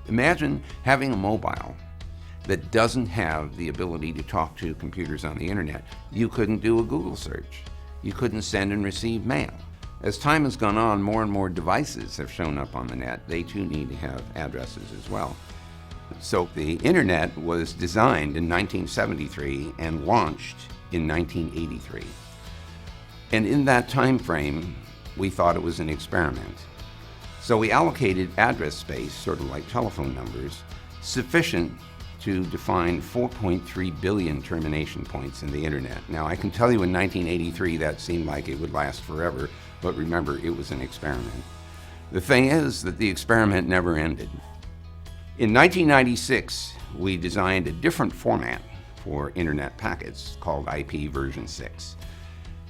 Imagine having a mobile that doesn't have the ability to talk to computers on the internet. You couldn't do a Google search. You couldn't send and receive mail. As time has gone on, more and more devices have shown up on the net. They too need to have addresses as well. So the internet was designed in 1973 and launched in 1983. And in that time frame, we thought it was an experiment. So we allocated address space, sort of like telephone numbers, sufficient to define 4.3 billion termination points in the internet. Now, I can tell you in 1983 that seemed like it would last forever, but remember, it was an experiment. The thing is that the experiment never ended. In 1996, we designed a different format for internet packets called IPv6.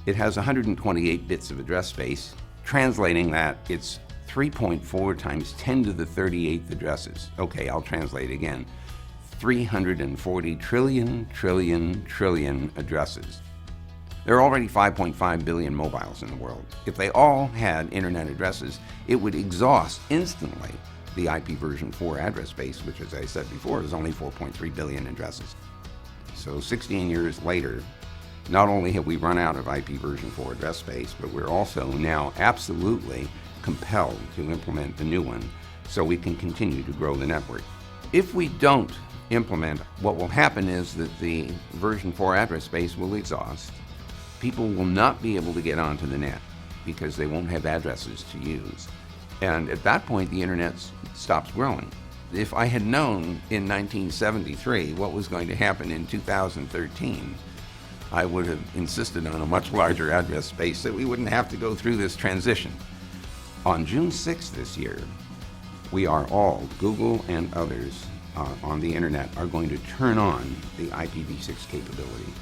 It has 128 bits of address space, translating that it's 3.4 times 10 to the 38th addresses. Okay, I'll translate again. 340 trillion addresses. There are already 5.5 billion mobiles in the world. If they all had internet addresses, it would exhaust instantly the IPv4 address space, which, as I said before, is only 4.3 billion addresses. So 16 years later, not only have we run out of IPv4 address space, but we're also now absolutely compelled to implement a new one so we can continue to grow the network. If we don't implement, what will happen is that the version 4 address space will exhaust. People will not be able to get onto the net because they won't have addresses to use. And at that point, the internet stops growing. If I had known in 1973 what was going to happen in 2013, I would have insisted on a much larger address space so we wouldn't have to go through this transition. On June 6th this year, we are all, Google and others on the internet, are going to turn on the IPv6 capability.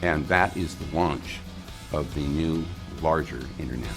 And that is the launch of the new, larger internet.